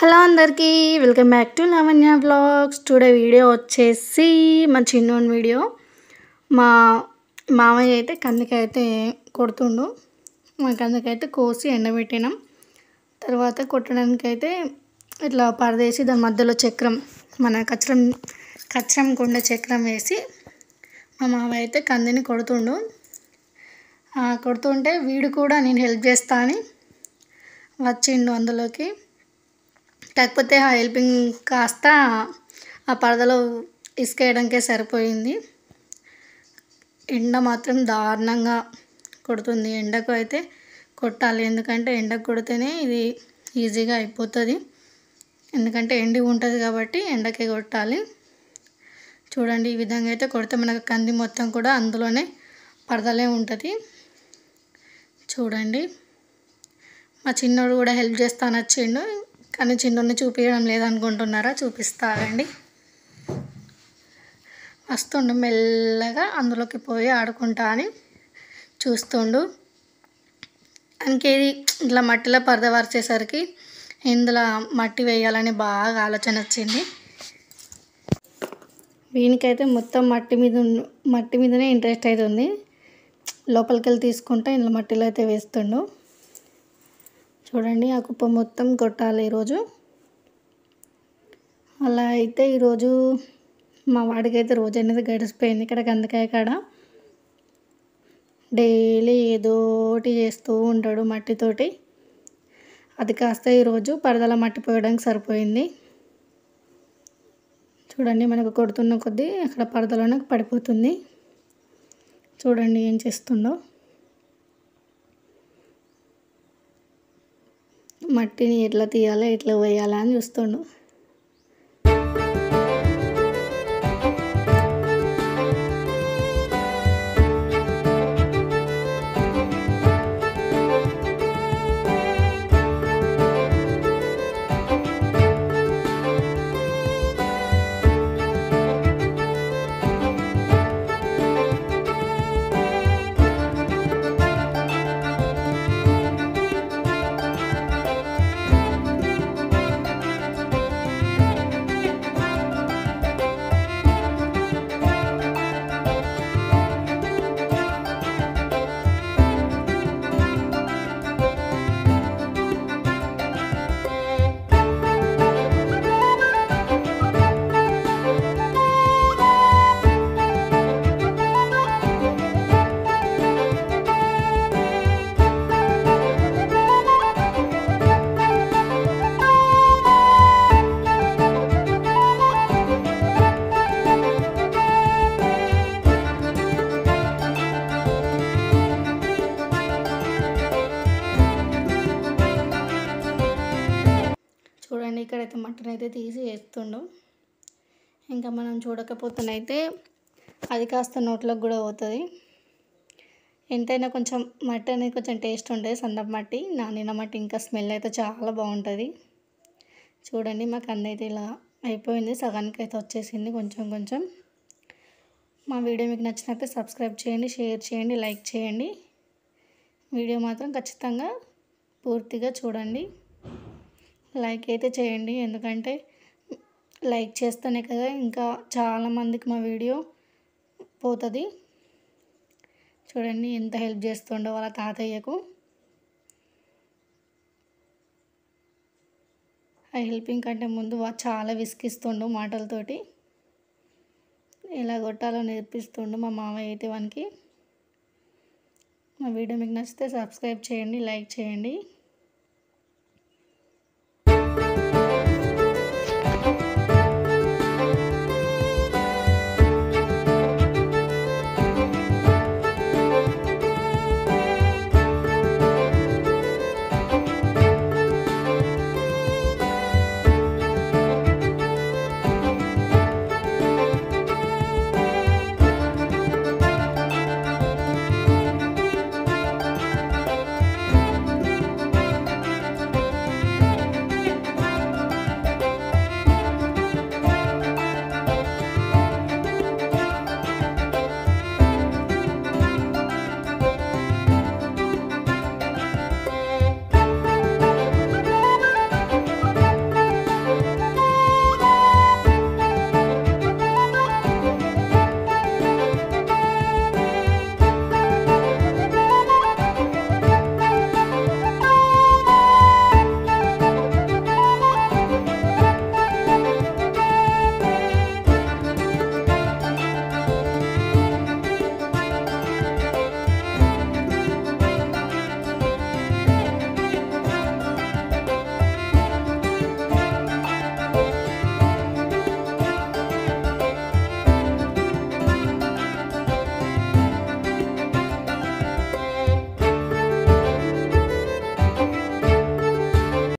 Hello అందరికీ welcome back to Lavanya vlogs. Today video వచ్చేసి మా చిన్నోని వీడియో. మా మామయ్య అయితే కందికాయ అయితే కొడుతుండు. మా కందికాయ అయితే కోసి ఎండబెట్టినాం. తర్వాత కొట్టడానికి అయితే ఇట్లా పరదేసి దాని మధ్యలో చక్రం, మన కచ్చరం కుండ చక్రం వేసి మా మామయ్య అయితే కందిని కొడుతుండు. కొడుతుంటే వీడు కూడా నేను హెల్ప్ చేస్తా అని వచ్చిండు అందులోకి. కాకపోతే ఆ హెల్పింగ్ కాస్త ఆ పరదలో ఇసుక వేయడానికే సరిపోయింది. ఎండ మాత్రం దారుణంగా కొడుతుంది. ఎండకు అయితే కొట్టాలి, ఎందుకంటే ఎండకు కొడితేనే ఇది ఈజీగా అయిపోతుంది. ఎందుకంటే ఎండి ఉంటుంది కాబట్టి ఎండకే కొట్టాలి. చూడండి, ఈ విధంగా అయితే కొడితే మనకు కంది మొత్తం కూడా అందులోనే పరదలే ఉంటుంది. చూడండి, మా చిన్నోడు కూడా హెల్ప్ చేస్తాను వచ్చిండు, కానీ చిన్నోడిని చూపించడం లేదనుకుంటున్నారా? చూపిస్తారండి. వస్తుండు మెల్లగా అందులోకి పోయి ఆడుకుంటా అని చూస్తుండు. ఇంకేది ఇట్లా మట్టిలో పరద వరిచేసరికి ఇందులో మట్టి వేయాలని బాగా ఆలోచన వచ్చింది. వీనికైతే మొత్తం మట్టి మీదనే ఇంట్రెస్ట్ అవుతుంది. లోపలికి వెళ్ళి తీసుకుంటే ఇందులో మట్టిలో అయితే వేస్తుండు. చూడండి, ఆ కుప్ప మొత్తం కొట్టాలి ఈరోజు. అలా అయితే ఈరోజు మా వాడికైతే రోజు అనేది గడిచిపోయింది. ఇక్కడ కందికాయ కాడ డైలీ ఏదోటి చేస్తూ ఉంటాడు మట్టితోటి. అది కాస్త ఈరోజు పరదల మట్టి పోయడానికి సరిపోయింది. చూడండి, మనకు కొడుతున్న కొద్దీ అక్కడ పరదలోనే పడిపోతుంది. చూడండి ఏం చేస్తుండో. మట్టిని ఎట్లా తీయాలా, ఎట్లా వేయాలా అని చూస్తుండు. చూడండి, ఇక్కడైతే మట్టిని అయితే తీసి వేస్తుండు. ఇంకా మనం చూడకపోతేనైతే అది కాస్త నోట్లోకి కూడా పోతుంది. ఎంతైనా కొంచెం మట్టి అనేది కొంచెం టేస్ట్ ఉంటుంది. సన్నపు మట్టి, నానిన మట్టి ఇంకా స్మెల్ అయితే చాలా బాగుంటుంది. చూడండి, మా కంది అయితే ఇలా అయిపోయింది. సగానికి అయితే వచ్చేసింది కొంచెం కొంచెం. మా వీడియో మీకు నచ్చినట్లయితే సబ్స్క్రైబ్ చేయండి, షేర్ చేయండి, లైక్ చేయండి. వీడియో మాత్రం ఖచ్చితంగా పూర్తిగా చూడండి. లైక్ అయితే చేయండి, ఎందుకంటే లైక్ చేస్తేనే కదా ఇంకా చాలామందికి మా వీడియో పోతుంది. చూడండి ఎంత హెల్ప్ చేస్తుండో వాళ్ళ తాతయ్యకు. ఆ హెల్పింగ్ కంటే ముందు చాలా విసిగిస్తుండు మాటలతోటి. ఎలా కొట్టాలో నేర్పిస్తుండు మా మామయ్య అయితే వానికి. మా వీడియో మీకు నచ్చితే సబ్స్క్రైబ్ చేయండి, లైక్ చేయండి.